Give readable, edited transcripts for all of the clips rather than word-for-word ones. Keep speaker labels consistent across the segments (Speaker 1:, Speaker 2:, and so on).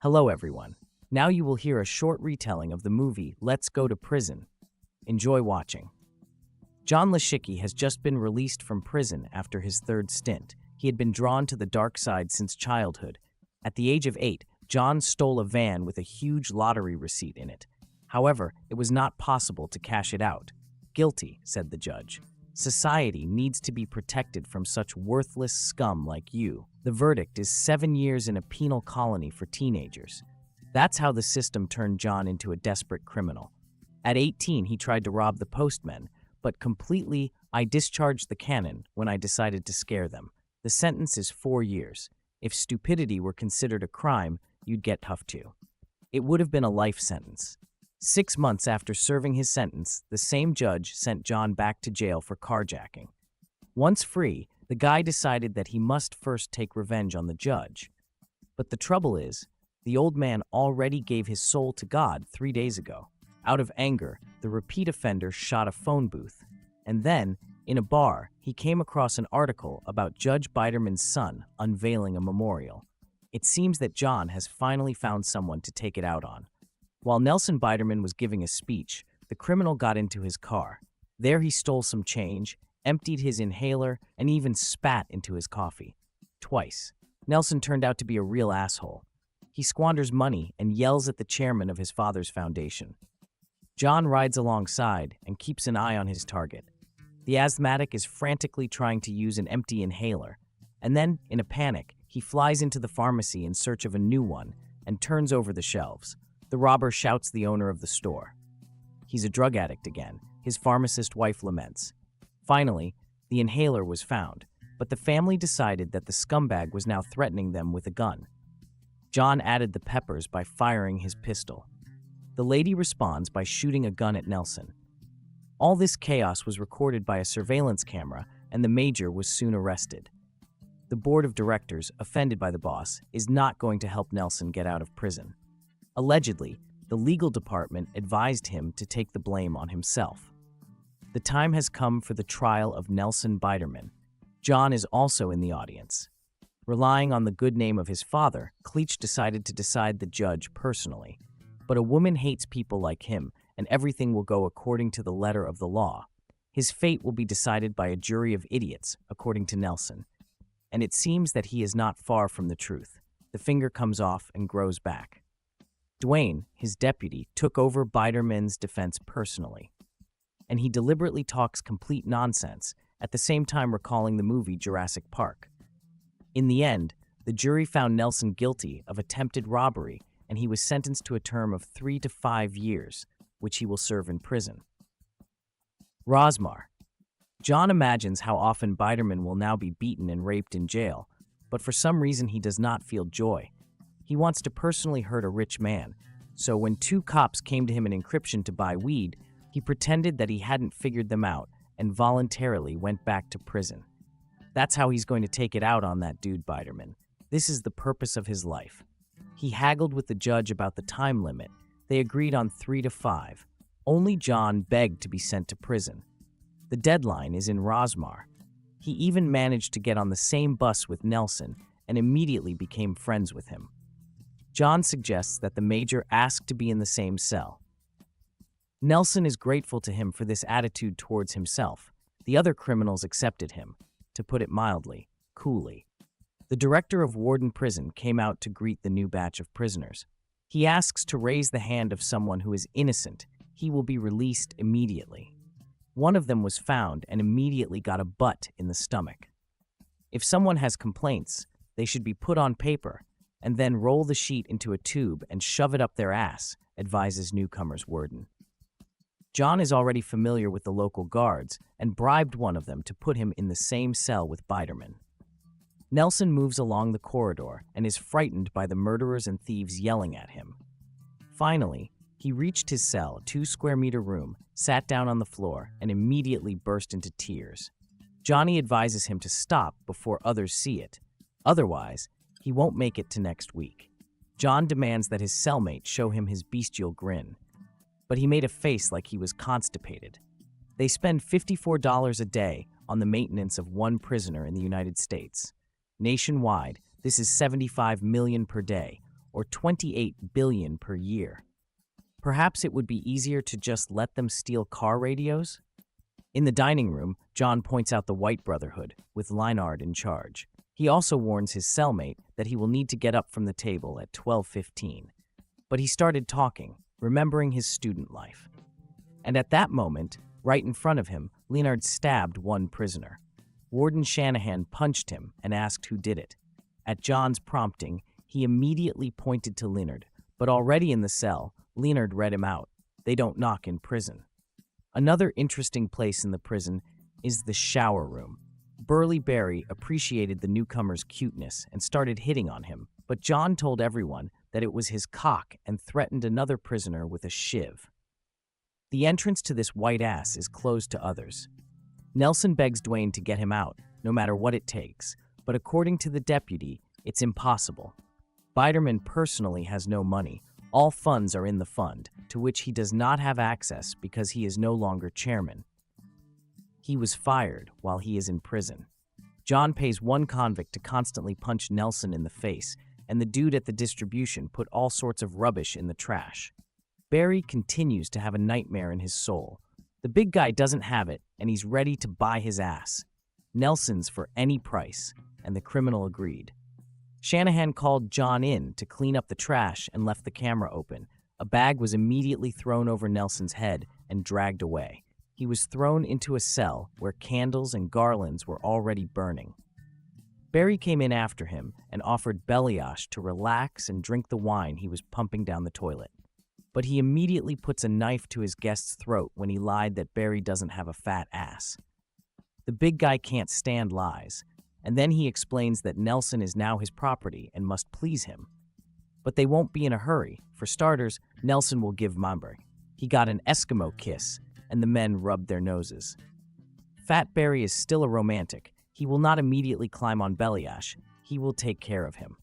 Speaker 1: Hello, everyone. Now you will hear a short retelling of the movie Let's Go to Prison. Enjoy watching. John Leshitsky has just been released from prison after his third stint. He had been drawn to the dark side since childhood. At the age of 8, John stole a van with a huge lottery receipt in it. However, it was not possible to cash it out. Guilty, said the judge. Society needs to be protected from such worthless scum like you. The verdict is 7 years in a penal colony for teenagers. That's how the system turned John into a desperate criminal. At 18, he tried to rob the postmen, but I discharged the cannon when I decided to scare them. The sentence is 4 years. If stupidity were considered a crime, you'd get tough too. It would have been a life sentence. 6 months after serving his sentence, the same judge sent John back to jail for carjacking. Once free, the guy decided that he must first take revenge on the judge. But the trouble is, the old man already gave his soul to God 3 days ago. Out of anger, the repeat offender shot a phone booth. And then, in a bar, he came across an article about Judge Biderman's son unveiling a memorial. It seems that John has finally found someone to take it out on. While Nelson Biderman was giving a speech, the criminal got into his car. There he stole some change, emptied his inhaler, and even spat into his coffee. Twice. Nelson turned out to be a real asshole. He squanders money and yells at the chairman of his father's foundation. John rides alongside and keeps an eye on his target. The asthmatic is frantically trying to use an empty inhaler, and then, in a panic, he flies into the pharmacy in search of a new one and turns over the shelves. The robber shouts the owner of the store. He's a drug addict again, his pharmacist wife laments. Finally, the inhaler was found, but the family decided that the scumbag was now threatening them with a gun. John added the peppers by firing his pistol. The lady responds by shooting a gun at Nelson. All this chaos was recorded by a surveillance camera, and the major was soon arrested. The board of directors, offended by the boss, is not going to help Nelson get out of prison. Allegedly, the legal department advised him to take the blame on himself. The time has come for the trial of Nelson Biderman. John is also in the audience. Relying on the good name of his father, Cleach decided to decide the judge personally. But a woman hates people like him, and everything will go according to the letter of the law. His fate will be decided by a jury of idiots, according to Nelson. And it seems that he is not far from the truth. The finger comes off and grows back. Dwayne, his deputy, took over Biderman's defense personally. And he deliberately talks complete nonsense, at the same time recalling the movie Jurassic Park. In the end, the jury found Nelson guilty of attempted robbery, and he was sentenced to a term of 3 to 5 years, which he will serve in prison. Rosmar. John imagines how often Biderman will now be beaten and raped in jail, but for some reason he does not feel joy. He wants to personally hurt a rich man, so when 2 cops came to him in encryption to buy weed, he pretended that he hadn't figured them out and voluntarily went back to prison. That's how he's going to take it out on that dude Biderman. This is the purpose of his life. He haggled with the judge about the time limit. They agreed on 3 to 5. Only John begged to be sent to prison. The deadline is in Rosmar. He even managed to get on the same bus with Nelson and immediately became friends with him. John suggests that the major ask to be in the same cell. Nelson is grateful to him for this attitude towards himself. The other criminals accepted him, to put it mildly, coolly. The director of Warden Prison came out to greet the new batch of prisoners. He asks to raise the hand of someone who is innocent. He will be released immediately. One of them was found and immediately got a butt in the stomach. If someone has complaints, they should be put on paper and then roll the sheet into a tube and shove it up their ass, advises newcomers Warden. John is already familiar with the local guards and bribed one of them to put him in the same cell with Biderman. Nelson moves along the corridor and is frightened by the murderers and thieves yelling at him. Finally, he reached his cell, 2-square-meter room, sat down on the floor, and immediately burst into tears. Johnny advises him to stop before others see it. Otherwise, he won't make it to next week. John demands that his cellmate show him his bestial grin. But he made a face like he was constipated. They spend $54 a day on the maintenance of one prisoner in the United States. Nationwide, this is $75 million per day, or 28 billion per year. Perhaps it would be easier to just let them steal car radios? In the dining room, John points out the White Brotherhood, with Leinard in charge. He also warns his cellmate that he will need to get up from the table at 12:15. But he started talking, remembering his student life. And at that moment, right in front of him, Leinard stabbed one prisoner. Warden Shanahan punched him and asked who did it. At John's prompting, he immediately pointed to Leinard, but already in the cell, Leinard read him out. They don't knock in prison. Another interesting place in the prison is the shower room. Burly Barry appreciated the newcomer's cuteness and started hitting on him, but John told everyone that it was his cock and threatened another prisoner with a shiv. The entrance to this white ass is closed to others. Nelson begs Dwayne to get him out, no matter what it takes, but according to the deputy, it's impossible. Biderman personally has no money. All funds are in the fund, to which he does not have access because he is no longer chairman. He was fired while he is in prison. John pays one convict to constantly punch Nelson in the face, and the dude at the distribution put all sorts of rubbish in the trash. Barry continues to have a nightmare in his soul. The big guy doesn't have it, and he's ready to buy his ass. Nelson's for any price, and the criminal agreed. Shanahan called John in to clean up the trash and left the camera open. A bag was immediately thrown over Nelson's head and dragged away. He was thrown into a cell where candles and garlands were already burning. Barry came in after him and offered Beliosh to relax and drink the wine he was pumping down the toilet. But he immediately puts a knife to his guest's throat when he lied that Barry doesn't have a fat ass. The big guy can't stand lies, and then he explains that Nelson is now his property and must please him. But they won't be in a hurry. For starters, Nelson will give Mambre. He got an Eskimo kiss, and the men rubbed their noses. Fat Barry is still a romantic. He will not immediately climb on Beliosh. He will take care of him.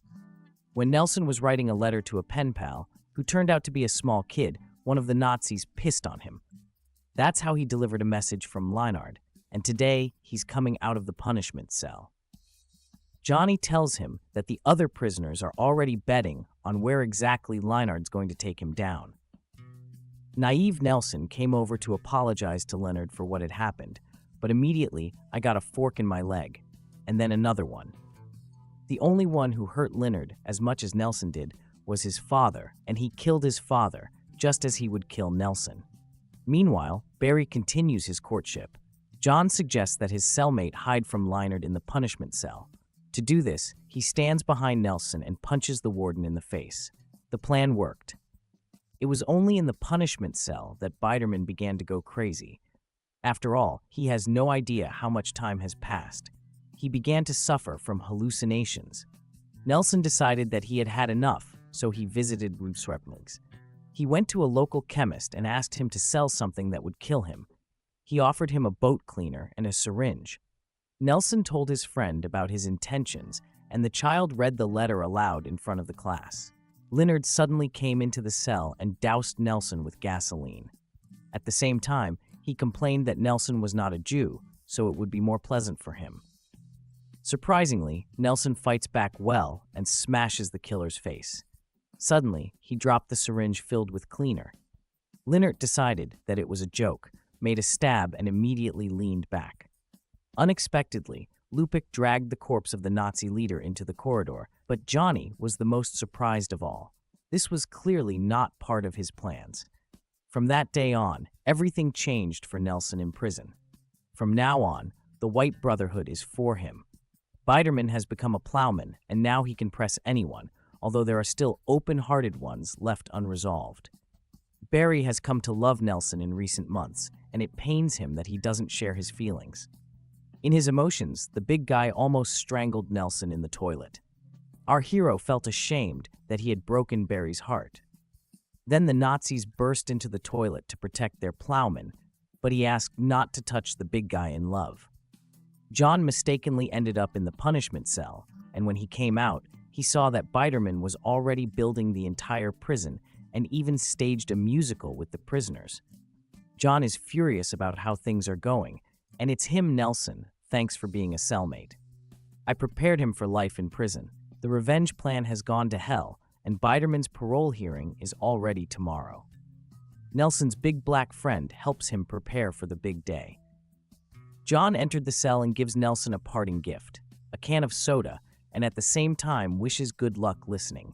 Speaker 1: When Nelson was writing a letter to a pen pal, who turned out to be a small kid, one of the Nazis pissed on him. That's how he delivered a message from Leinard, and today he's coming out of the punishment cell. Johnny tells him that the other prisoners are already betting on where exactly Leinard's going to take him down. Naive Nelson came over to apologize to Leonard for what had happened, but immediately I got a fork in my leg, and then another one. The only one who hurt Leonard as much as Nelson did was his father, and he killed his father just as he would kill Nelson. Meanwhile, Barry continues his courtship. John suggests that his cellmate hide from Leinard in the punishment cell. To do this, he stands behind Nelson and punches the warden in the face. The plan worked. It was only in the punishment cell that Biderman began to go crazy. After all, he has no idea how much time has passed. He began to suffer from hallucinations. Nelson decided that he had had enough, so he visited retelings. He went to a local chemist and asked him to sell something that would kill him. He offered him a boat cleaner and a syringe. Nelson told his friend about his intentions, and the child read the letter aloud in front of the class. Leonard suddenly came into the cell and doused Nelson with gasoline. At the same time, he complained that Nelson was not a Jew, so it would be more pleasant for him. Surprisingly, Nelson fights back well and smashes the killer's face. Suddenly, he dropped the syringe filled with cleaner. Leonard decided that it was a joke, made a stab, and immediately leaned back. Unexpectedly, Lupik dragged the corpse of the Nazi leader into the corridor, but Johnny was the most surprised of all. This was clearly not part of his plans. From that day on, everything changed for Nelson in prison. From now on, the White Brotherhood is for him. Biderman has become a plowman, and now he can press anyone, although there are still open-hearted ones left unresolved. Barry has come to love Nelson in recent months, and it pains him that he doesn't share his feelings. In his emotions, the big guy almost strangled Nelson in the toilet. Our hero felt ashamed that he had broken Barry's heart. Then the Nazis burst into the toilet to protect their plowman, but he asked not to touch the big guy in love. John mistakenly ended up in the punishment cell, and when he came out, he saw that Biderman was already building the entire prison and even staged a musical with the prisoners. John is furious about how things are going, and it's him, Nelson. Thanks for being a cellmate. I prepared him for life in prison. The revenge plan has gone to hell, and Biderman's parole hearing is already tomorrow. Nelson's big black friend helps him prepare for the big day. John entered the cell and gives Nelson a parting gift, a can of soda, and at the same time wishes good luck listening.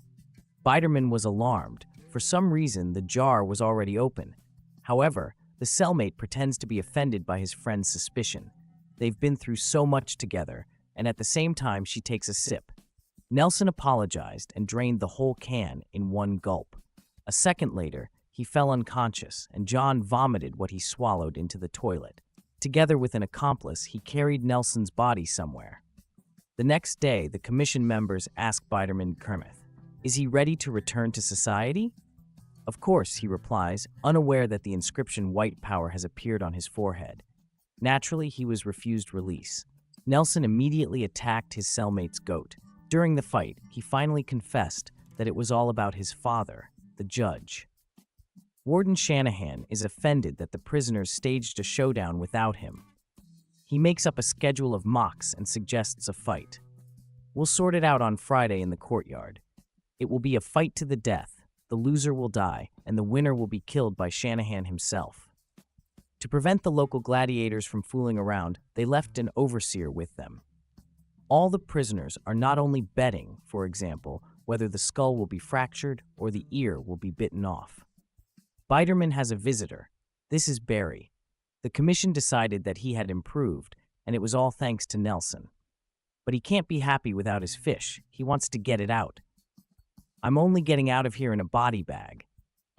Speaker 1: Biderman was alarmed. For some reason, the jar was already open. However, the cellmate pretends to be offended by his friend's suspicion. They've been through so much together, and at the same time she takes a sip. Nelson apologized and drained the whole can in one gulp. A second later, he fell unconscious, and John vomited what he swallowed into the toilet. Together with an accomplice, he carried Nelson's body somewhere. The next day, the commission members ask Biderman Kermith, "Is he ready to return to society?" "Of course," he replies, unaware that the inscription "White Power" has appeared on his forehead. Naturally, he was refused release. Nelson immediately attacked his cellmate's goat. During the fight, he finally confessed that it was all about his father, the judge. Warden Shanahan is offended that the prisoners staged a showdown without him. He makes up a schedule of mocks and suggests a fight. "We'll sort it out on Friday in the courtyard. It will be a fight to the death. The loser will die, and the winner will be killed by Shanahan himself." To prevent the local gladiators from fooling around, they left an overseer with them. All the prisoners are not only betting, for example, whether the skull will be fractured or the ear will be bitten off. Biderman has a visitor. This is Barry. The commission decided that he had improved, and it was all thanks to Nelson. But he can't be happy without his fish. He wants to get it out. "I'm only getting out of here in a body bag."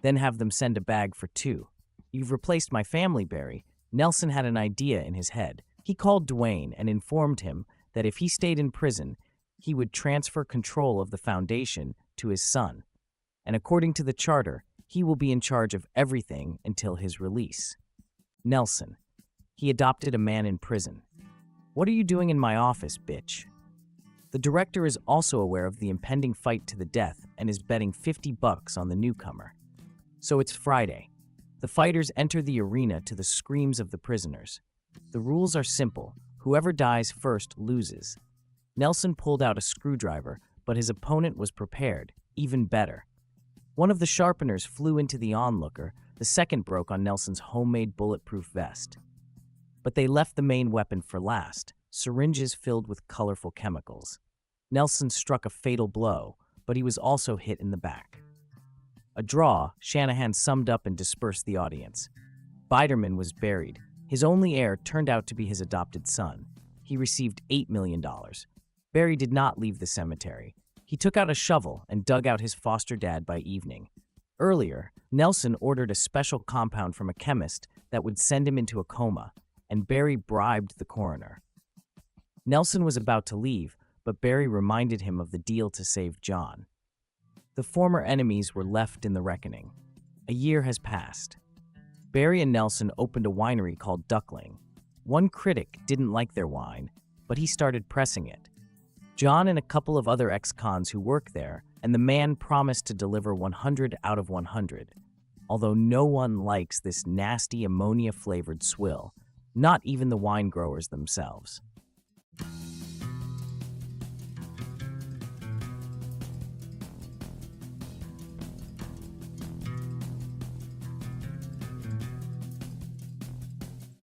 Speaker 1: Then have them send a bag for two. "You've replaced my family, Barry." Nelson had an idea in his head. He called Dwayne and informed him that if he stayed in prison, he would transfer control of the foundation to his son. And according to the charter, he will be in charge of everything until his release. Nelson. He adopted a man in prison. "What are you doing in my office, bitch?" The director is also aware of the impending fight to the death and is betting $50 on the newcomer. So it's Friday. The fighters enter the arena to the screams of the prisoners. The rules are simple. Whoever dies first loses. Nelson pulled out a screwdriver, but his opponent was prepared, even better. One of the sharpeners flew into the onlooker, the second broke on Nelson's homemade bulletproof vest. But they left the main weapon for last, syringes filled with colorful chemicals. Nelson struck a fatal blow, but he was also hit in the back. A draw, Shanahan summed up and dispersed the audience. Biderman was buried. His only heir turned out to be his adopted son. He received $8 million. Barry did not leave the cemetery. He took out a shovel and dug out his foster dad by evening. Earlier, Nelson ordered a special compound from a chemist that would send him into a coma, and Barry bribed the coroner. Nelson was about to leave, but Barry reminded him of the deal to save John. The former enemies were left in the reckoning. A year has passed. Barry and Nelson opened a winery called Duckling. One critic didn't like their wine, but he started pressing it. John and a couple of other ex-cons who work there, and the man promised to deliver 100 out of 100. Although no one likes this nasty ammonia-flavored swill, not even the wine growers themselves.